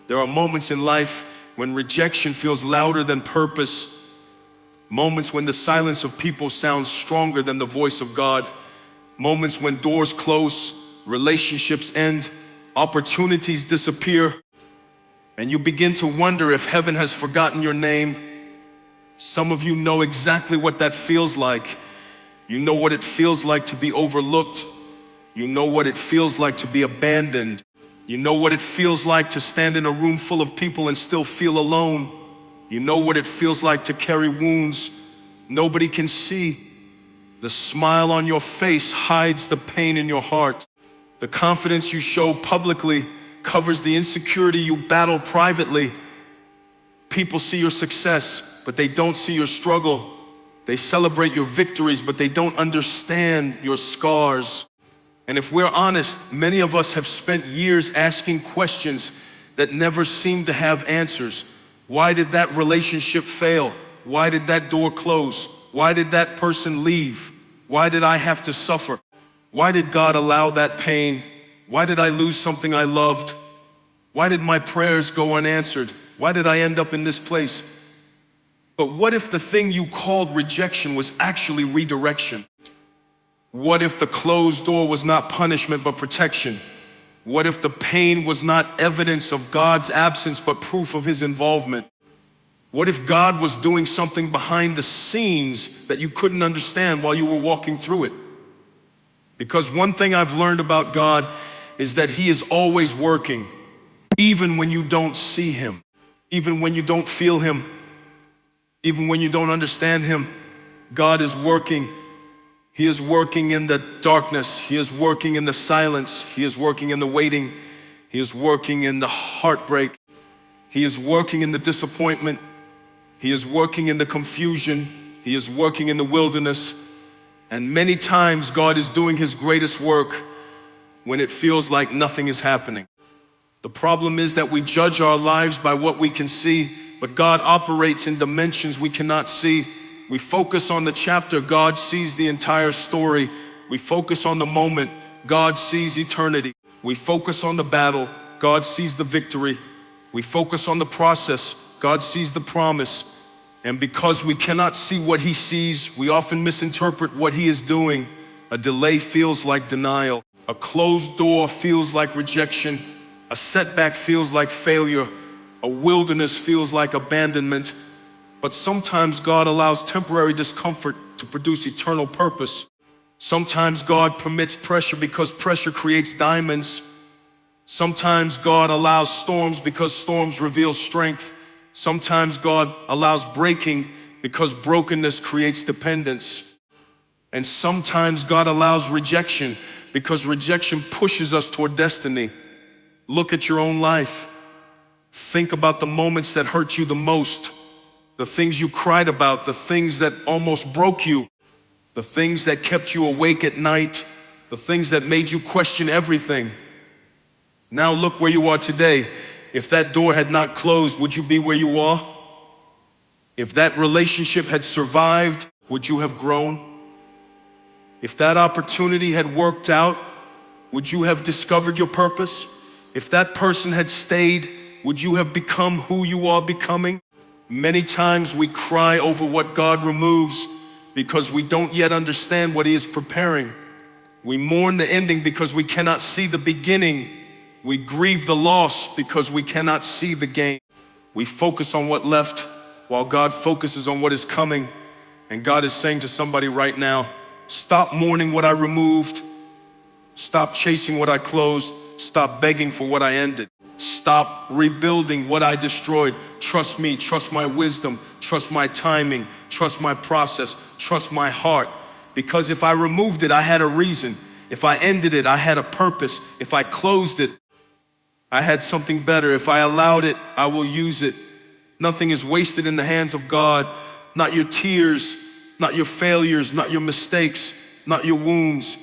There are moments in life when rejection feels louder than purpose, moments when the silence of people sounds stronger than the voice of God, moments when doors close, relationships end, opportunities disappear, and you begin to wonder if heaven has forgotten your name. Some of you know exactly what that feels like. You know what it feels like to be overlooked. You know what it feels like to be abandoned. You know what it feels like to stand in a room full of people and still feel alone. You know what it feels like to carry wounds nobody can see. The smile on your face hides the pain in your heart. The confidence you show publicly covers the insecurity you battle privately. People see your success, but they don't see your struggle. They celebrate your victories, but they don't understand your scars. And if we're honest, many of us have spent years asking questions that never seem to have answers. Why did that relationship fail? Why did that door close? Why did that person leave? Why did I have to suffer? Why did God allow that pain? Why did I lose something I loved? Why did my prayers go unanswered? Why did I end up in this place? But what if the thing you called rejection was actually redirection? What if the closed door was not punishment but protection? What if the pain was not evidence of God's absence but proof of his involvement? What if God was doing something behind the scenes that you couldn't understand while you were walking through it? Because one thing I've learned about God is that he is always working, even when you don't see him, even when you don't feel him, even when you don't understand him. God is working. He is working in the darkness. He is working in the silence. He is working in the waiting. He is working in the heartbreak. He is working in the disappointment. He is working in the confusion. He is working in the wilderness. And many times God is doing his greatest work when it feels like nothing is happening. The problem is that we judge our lives by what we can see, but God operates in dimensions we cannot see. We focus on the chapter, God sees the entire story. We focus on the moment, God sees eternity. We focus on the battle, God sees the victory. We focus on the process, God sees the promise. And because we cannot see what he sees, we often misinterpret what he is doing. A delay feels like denial. A closed door feels like rejection. A setback feels like failure. A wilderness feels like abandonment. But sometimes God allows temporary discomfort to produce eternal purpose. Sometimes God permits pressure because pressure creates diamonds. Sometimes God allows storms because storms reveal strength. Sometimes God allows breaking because brokenness creates dependence. And sometimes God allows rejection because rejection pushes us toward destiny. Look at your own life. Think about the moments that hurt you the most. The things you cried about, the things that almost broke you, the things that kept you awake at night, the things that made you question everything. Now look where you are today. If that door had not closed, would you be where you are? If that relationship had survived, would you have grown? If that opportunity had worked out, would you have discovered your purpose? If that person had stayed, would you have become who you are becoming? Many times we cry over what God removes because we don't yet understand what he is preparing. We mourn the ending because we cannot see the beginning. We grieve the loss because we cannot see the gain. We focus on what left while God focuses on what is coming. And God is saying to somebody right now, stop mourning what I removed. Stop chasing what I closed. Stop begging for what I ended. Stop rebuilding what I destroyed. Trust me, trust my wisdom, trust my timing, trust my process, trust my heart. Because if I removed it, I had a reason. If I ended it, I had a purpose. If I closed it, I had something better. If I allowed it, I will use it. Nothing is wasted in the hands of God. Not your tears, not your failures, not your mistakes, not your wounds,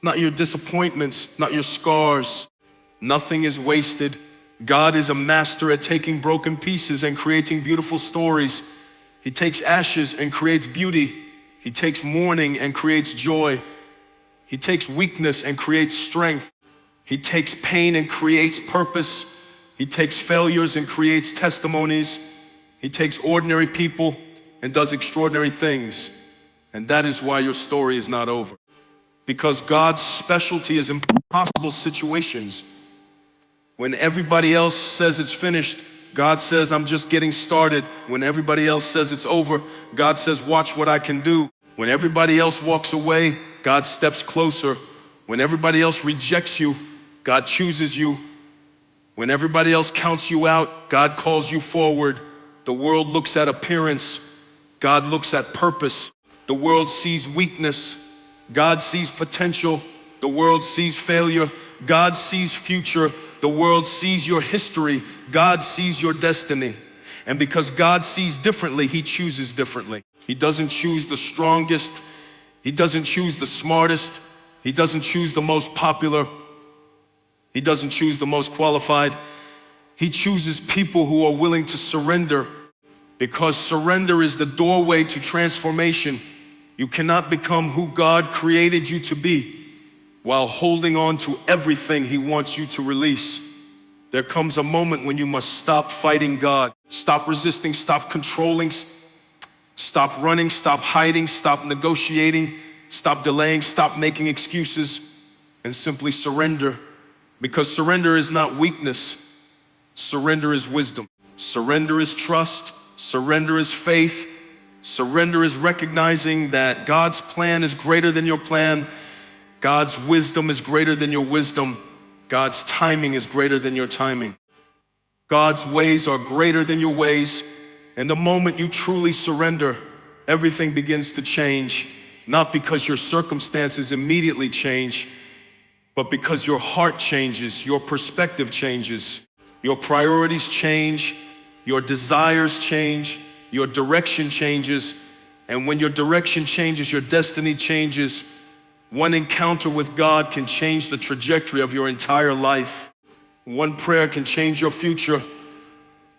not your disappointments, not your scars. Nothing is wasted. God is a master at taking broken pieces and creating beautiful stories. He takes ashes and creates beauty. He takes mourning and creates joy. He takes weakness and creates strength. He takes pain and creates purpose. He takes failures and creates testimonies. He takes ordinary people and does extraordinary things. And that is why your story is not over. Because God's specialty is impossible situations. When everybody else says it's finished, God says, I'm just getting started. When everybody else says it's over, God says, watch what I can do. When everybody else walks away, God steps closer. When everybody else rejects you, God chooses you. When everybody else counts you out, God calls you forward. The world looks at appearance. God looks at purpose. The world sees weakness. God sees potential. The world sees failure. God sees future. The world sees your history. God sees your destiny. And because God sees differently, He chooses differently. He doesn't choose the strongest. He doesn't choose the smartest. He doesn't choose the most popular. He doesn't choose the most qualified. He chooses people who are willing to surrender, because surrender is the doorway to transformation. You cannot become who God created you to be while holding on to everything He wants you to release. There comes a moment when you must stop fighting God, stop resisting, stop controlling, stop running, stop hiding, stop negotiating, stop delaying, stop making excuses, and simply surrender. Because surrender is not weakness, surrender is wisdom. Surrender is trust, surrender is faith, surrender is recognizing that God's plan is greater than your plan, God's wisdom is greater than your wisdom, God's timing is greater than your timing. God's ways are greater than your ways, and the moment you truly surrender, everything begins to change, not because your circumstances immediately change, but because your heart changes, your perspective changes, your priorities change, your desires change, your direction changes, and when your direction changes, your destiny changes. One encounter with God can change the trajectory of your entire life. One prayer can change your future.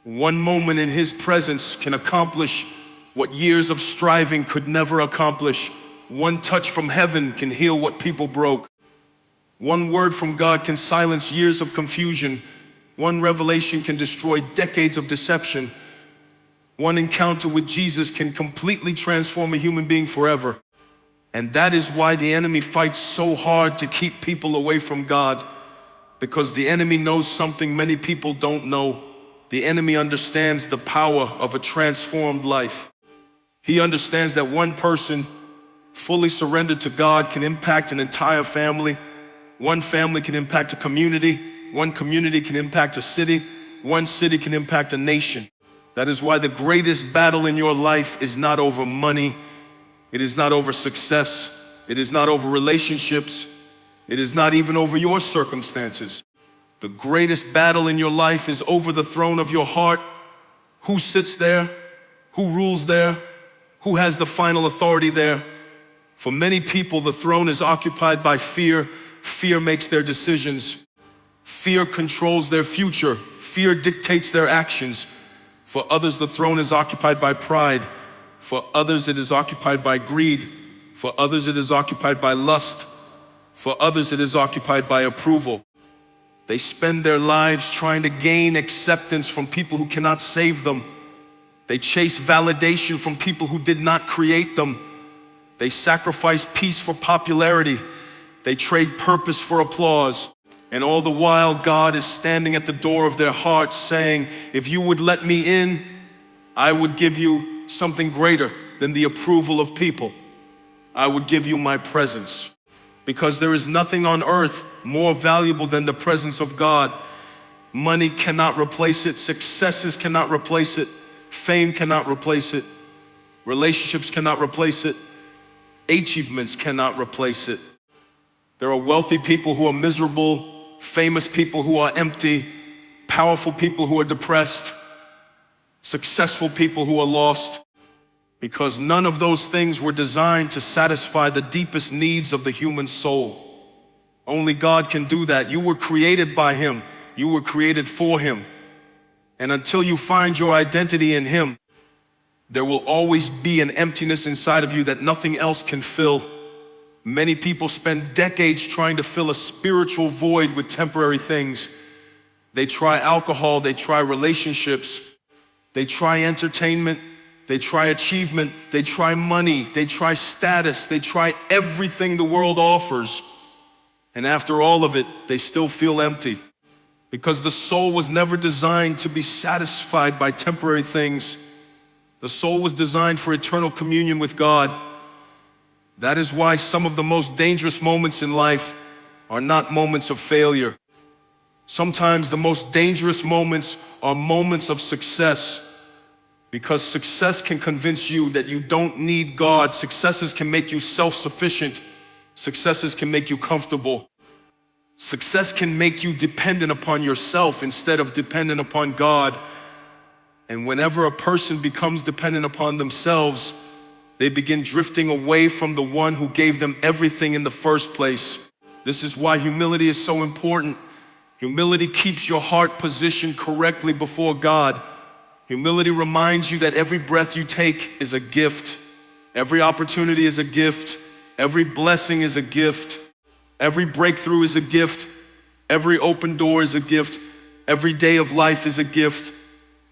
One moment in His presence can accomplish what years of striving could never accomplish. One touch from heaven can heal what people broke. One word from God can silence years of confusion. One revelation can destroy decades of deception. One encounter with Jesus can completely transform a human being forever. And that is why the enemy fights so hard to keep people away from God, because the enemy knows something many people don't know. The enemy understands the power of a transformed life. He understands that one person fully surrendered to God can impact an entire family. One family can impact a community. One community can impact a city. One city can impact a nation. That is why the greatest battle in your life is not over money. It is not over success. It is not over relationships. It is not even over your circumstances. The greatest battle in your life is over the throne of your heart. Who sits there? Who rules there? Who has the final authority there? For many people, the throne is occupied by fear. Fear makes their decisions. Fear controls their future. Fear dictates their actions. For others, the throne is occupied by pride. For others, it is occupied by greed. For others, it is occupied by lust. For others, it is occupied by approval. They spend their lives trying to gain acceptance from people who cannot save them. They chase validation from people who did not create them. They sacrifice peace for popularity. They trade purpose for applause. And all the while, God is standing at the door of their hearts saying, if you would let me in, I would give you something greater than the approval of people. I would give you my presence. Because there is nothing on earth more valuable than the presence of God. Money cannot replace it. Successes cannot replace it. Fame cannot replace it. Relationships cannot replace it. Achievements cannot replace it. There are wealthy people who are miserable, famous people who are empty, powerful people who are depressed, successful people who are lost, because none of those things were designed to satisfy the deepest needs of the human soul. Only God can do that. You were created by Him. You were created for Him. And until you find your identity in Him, there will always be an emptiness inside of you that nothing else can fill. Many people spend decades trying to fill a spiritual void with temporary things. They try alcohol, they try relationships, they try entertainment, they try achievement, they try money, they try status, they try everything the world offers. And after all of it, they still feel empty. Because the soul was never designed to be satisfied by temporary things. The soul was designed for eternal communion with God. That is why some of the most dangerous moments in life are not moments of failure. Sometimes the most dangerous moments are moments of success. Because success can convince you that you don't need God. Successes can make you self-sufficient. Successes can make you comfortable. Success can make you dependent upon yourself instead of dependent upon God. And whenever a person becomes dependent upon themselves, they begin drifting away from the one who gave them everything in the first place. This is why humility is so important. Humility keeps your heart positioned correctly before God. Humility reminds you that every breath you take is a gift. Every opportunity is a gift. Every blessing is a gift. Every breakthrough is a gift. Every open door is a gift. Every day of life is a gift.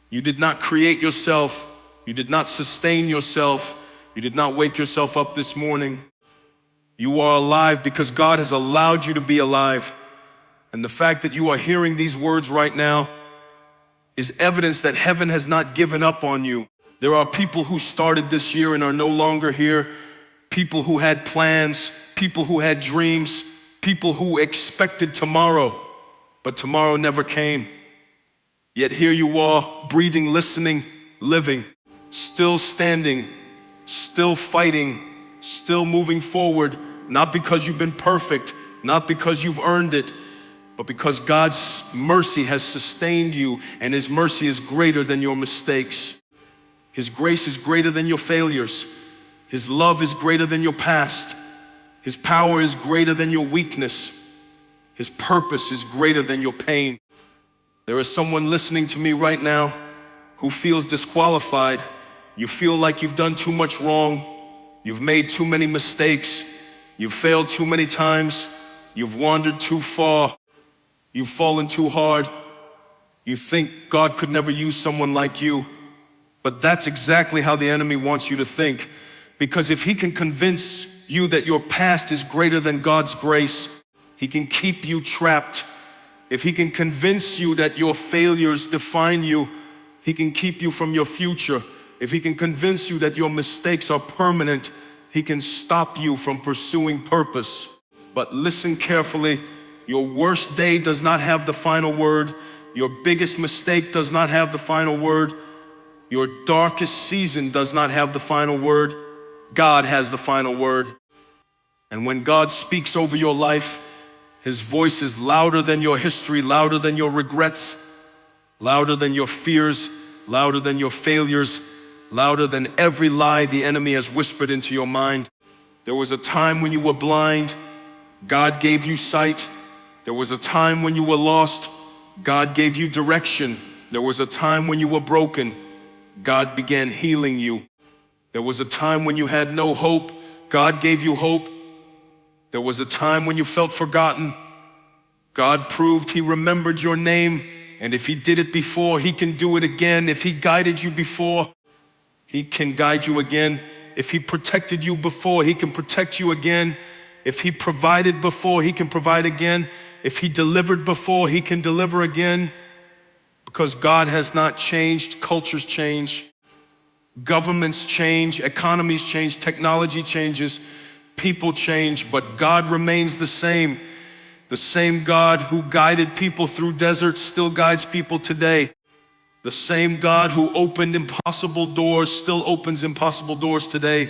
You did not create yourself. You did not sustain yourself. You did not wake yourself up this morning. You are alive because God has allowed you to be alive. And the fact that you are hearing these words right now is evidence that heaven has not given up on you. There are people who started this year and are no longer here. People who had plans, people who had dreams, people who expected tomorrow, but tomorrow never came. Yet here you are, breathing, listening, living, still standing, still fighting, still moving forward, not because you've been perfect, not because you've earned it, but because God's mercy has sustained you, and His mercy is greater than your mistakes. His grace is greater than your failures. His love is greater than your past. His power is greater than your weakness. His purpose is greater than your pain. There is someone listening to me right now who feels disqualified. You feel like you've done too much wrong. You've made too many mistakes. You've failed too many times. You've wandered too far. You've fallen too hard. You think God could never use someone like you. But that's exactly how the enemy wants you to think. Because if he can convince you that your past is greater than God's grace, he can keep you trapped. If he can convince you that your failures define you, he can keep you from your future. If he can convince you that your mistakes are permanent, he can stop you from pursuing purpose. But listen carefully. Your worst day does not have the final word. Your biggest mistake does not have the final word. Your darkest season does not have the final word. God has the final word. And when God speaks over your life, His voice is louder than your history, louder than your regrets, louder than your fears, louder than your failures, louder than every lie the enemy has whispered into your mind. There was a time when you were blind, God gave you sight. There was a time when you were lost, God gave you direction. There was a time when you were broken, God began healing you. There was a time when you had no hope, God gave you hope. There was a time when you felt forgotten, God proved He remembered your name, and if He did it before, He can do it again. If He guided you before, He can guide you again. If He protected you before, He can protect you again. If He provided before, He can provide again. If He delivered before, He can deliver again. Because God has not changed. Cultures change, governments change, economies change, technology changes, people change, but God remains the same. The same God who guided people through deserts still guides people today. The same God who opened impossible doors still opens impossible doors today.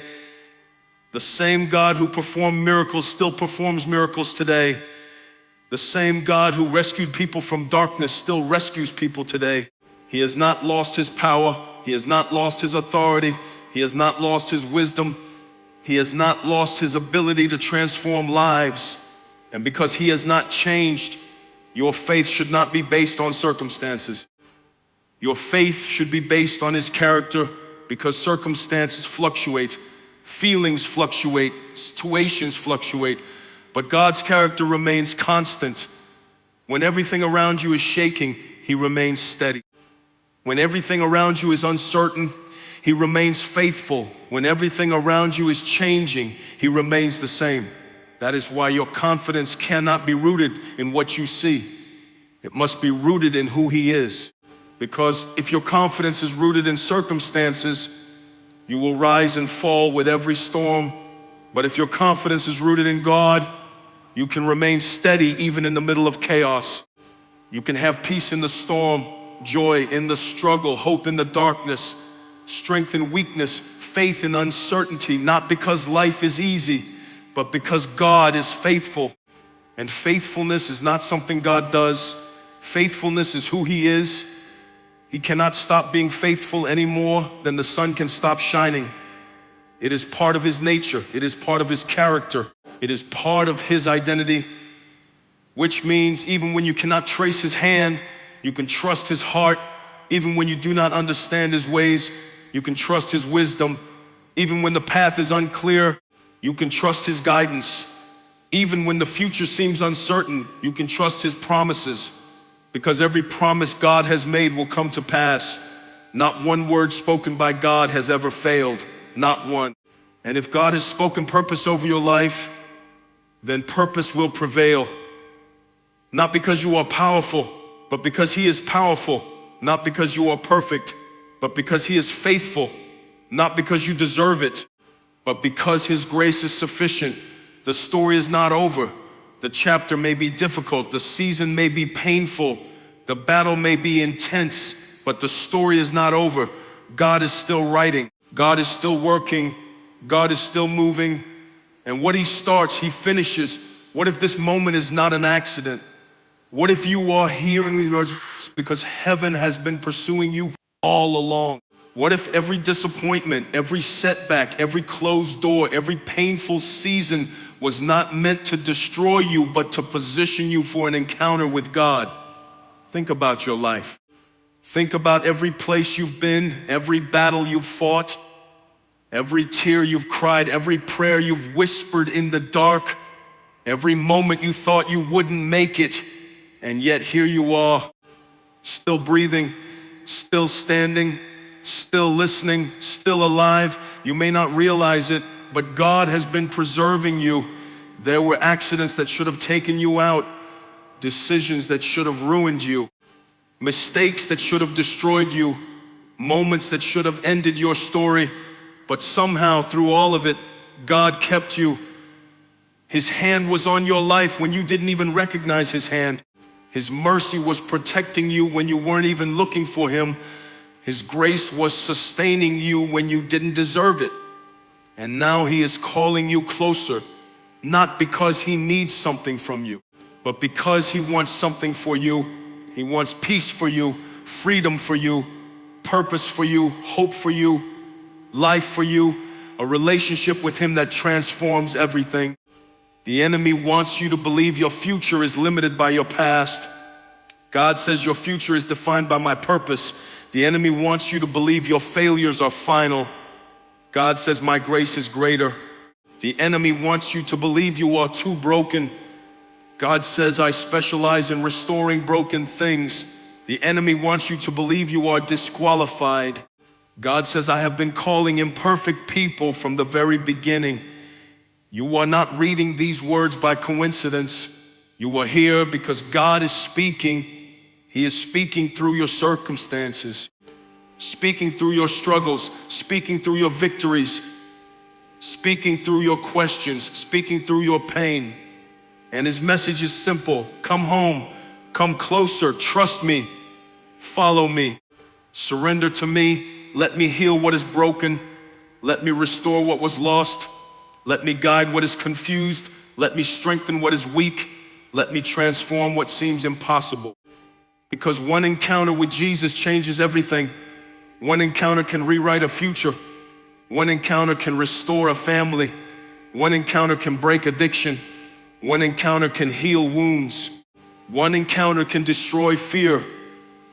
The same God who performed miracles still performs miracles today. The same God who rescued people from darkness still rescues people today. He has not lost His power. He has not lost His authority. He has not lost His wisdom. He has not lost His ability to transform lives. And because He has not changed, your faith should not be based on circumstances. Your faith should be based on His character, because circumstances fluctuate, feelings fluctuate, situations fluctuate, but God's character remains constant. When everything around you is shaking, he remains steady. When everything around you is uncertain, he remains faithful. When everything around you is changing, he remains the same. That is why your confidence cannot be rooted in what you see. It must be rooted in who he is. Because if your confidence is rooted in circumstances, you will rise and fall with every storm. But if your confidence is rooted in God, you can remain steady even in the middle of chaos. You can have peace in the storm, joy in the struggle, hope in the darkness, strength in weakness, faith in uncertainty, not because life is easy, but because God is faithful. And faithfulness is not something God does. Faithfulness is who he is. He cannot stop being faithful any more than the sun can stop shining. It is part of his nature. It is part of his character. It is part of his identity, which means even when you cannot trace his hand, you can trust his heart. Even when you do not understand his ways, you can trust his wisdom. Even when the path is unclear, you can trust his guidance. Even when the future seems uncertain, you can trust his promises. Because every promise God has made will come to pass. Not one word spoken by God has ever failed. Not one. And if God has spoken purpose over your life, then purpose will prevail. Not because you are powerful, but because he is powerful. Not because you are perfect, but because he is faithful. Not because you deserve it, but because his grace is sufficient. The story is not over. The chapter may be difficult, the season may be painful, the battle may be intense, but the story is not over. God is still writing, God is still working, God is still moving, and what he starts, he finishes. What if this moment is not an accident? What if you are hearing these words because heaven has been pursuing you all along? What if every disappointment, every setback, every closed door, every painful season was not meant to destroy you, but to position you for an encounter with God? Think about your life. Think about every place you've been, every battle you've fought, every tear you've cried, every prayer you've whispered in the dark, every moment you thought you wouldn't make it, and yet here you are, still breathing, still standing, still listening, still alive. You may not realize it, but God has been preserving you. There were accidents that should have taken you out, decisions that should have ruined you, mistakes that should have destroyed you, moments that should have ended your story, but somehow through all of it, God kept you. His hand was on your life when you didn't even recognize his hand. His mercy was protecting you when you weren't even looking for him. His grace was sustaining you when you didn't deserve it. And now he is calling you closer, not because he needs something from you, but because he wants something for you. He wants peace for you, freedom for you, purpose for you, hope for you, life for you, a relationship with him that transforms everything. The enemy wants you to believe your future is limited by your past. God says your future is defined by my purpose. The enemy wants you to believe your failures are final. God says my grace is greater. The enemy wants you to believe you are too broken. God says I specialize in restoring broken things. The enemy wants you to believe you are disqualified. God says I have been calling imperfect people from the very beginning. You are not reading these words by coincidence. You are here because God is speaking. He is speaking through your circumstances, speaking through your struggles, speaking through your victories, speaking through your questions, speaking through your pain. And his message is simple. Come home, come closer, trust me, follow me, surrender to me, let me heal what is broken, let me restore what was lost, let me guide what is confused, let me strengthen what is weak, let me transform what seems impossible. Because one encounter with Jesus changes everything. One encounter can rewrite a future. One encounter can restore a family. One encounter can break addiction. One encounter can heal wounds. One encounter can destroy fear.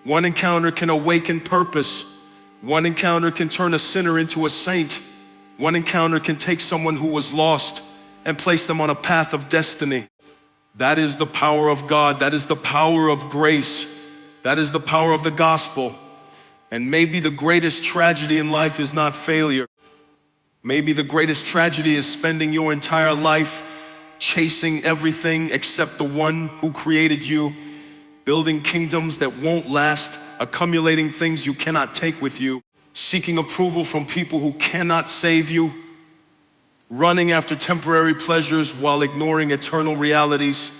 One encounter can awaken purpose. One encounter can turn a sinner into a saint. One encounter can take someone who was lost and place them on a path of destiny. That is the power of God. That is the power of grace. That is the power of the gospel. And maybe the greatest tragedy in life is not failure. Maybe the greatest tragedy is spending your entire life chasing everything except the one who created you, building kingdoms that won't last, accumulating things you cannot take with you, seeking approval from people who cannot save you, running after temporary pleasures while ignoring eternal realities.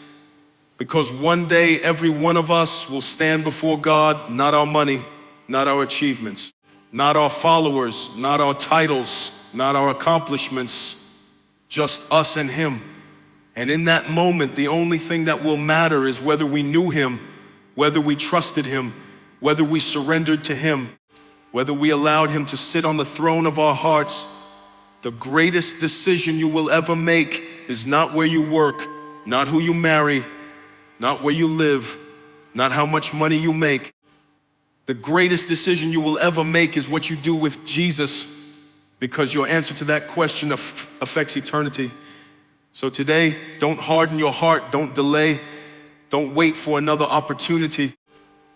Because one day every one of us will stand before God, not our money, not our achievements, not our followers, not our titles, not our accomplishments, just us and Him. And in that moment, the only thing that will matter is whether we knew Him, whether we trusted Him, whether we surrendered to Him, whether we allowed Him to sit on the throne of our hearts. The greatest decision you will ever make is not where you work, not who you marry, not where you live, not how much money you make. The greatest decision you will ever make is what you do with Jesus, because your answer to that question affects eternity. So today, don't harden your heart, don't delay, don't wait for another opportunity.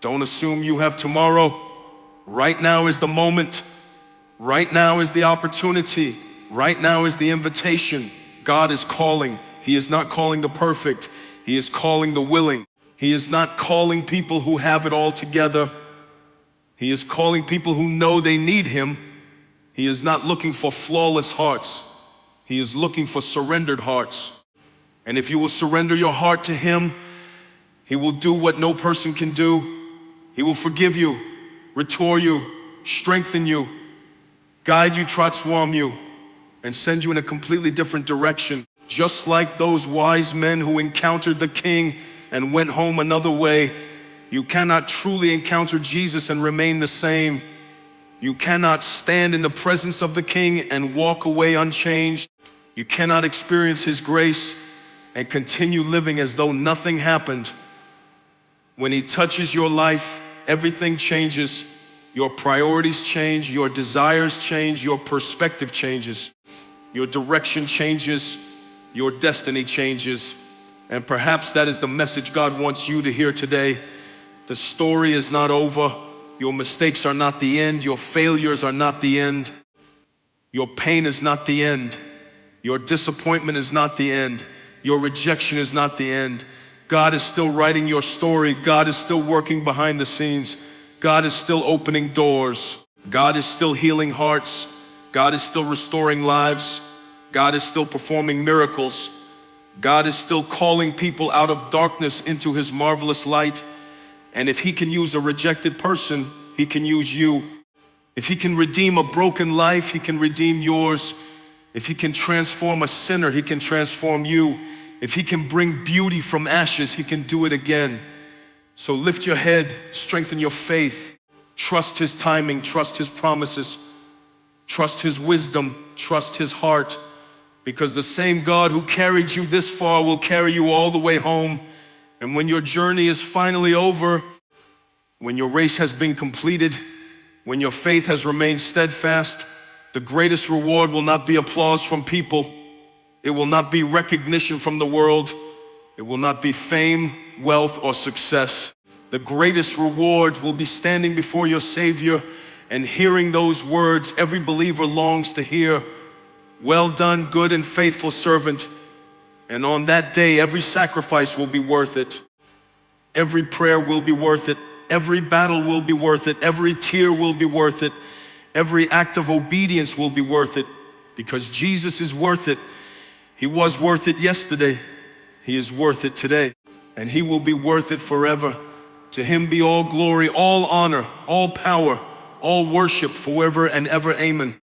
Don't assume you have tomorrow. Right now is the moment. Right now is the opportunity. Right now is the invitation. God is calling. He is not calling the perfect. He is calling the willing. He is not calling people who have it all together. He is calling people who know they need Him. He is not looking for flawless hearts. He is looking for surrendered hearts. And if you will surrender your heart to Him, He will do what no person can do. He will forgive you, restore you, strengthen you, guide you, transform you, and send you in a completely different direction. Just like those wise men who encountered the King and went home another way, you cannot truly encounter Jesus and remain the same. You cannot stand in the presence of the King and walk away unchanged. You cannot experience His grace and continue living as though nothing happened. When He touches your life, everything changes. Your priorities change, your desires change, your perspective changes, your direction changes, your destiny changes. And perhaps that is the message God wants you to hear today. The story is not over. Your mistakes are not the end. Your failures are not the end. Your pain is not the end. Your disappointment is not the end. Your rejection is not the end. God is still writing your story. God is still working behind the scenes. God is still opening doors. God is still healing hearts. God is still restoring lives. God is still performing miracles. God is still calling people out of darkness into His marvelous light. And if He can use a rejected person, He can use you. If He can redeem a broken life, He can redeem yours. If He can transform a sinner, He can transform you. If He can bring beauty from ashes, He can do it again. So lift your head, strengthen your faith, trust His timing, trust His promises, trust His wisdom, trust His heart, because the same God who carried you this far will carry you all the way home. And when your journey is finally over, when your race has been completed, when your faith has remained steadfast, the greatest reward will not be applause from people. It will not be recognition from the world. It will not be fame, wealth, or success. The greatest reward will be standing before your Savior and hearing those words every believer longs to hear. Well done, good and faithful servant. And on that day, every sacrifice will be worth it. Every prayer will be worth it. Every battle will be worth it. Every tear will be worth it. Every act of obedience will be worth it, because Jesus is worth it. He was worth it yesterday. He is worth it today. And He will be worth it forever. To Him be all glory, all honor, all power, all worship forever and ever. Amen.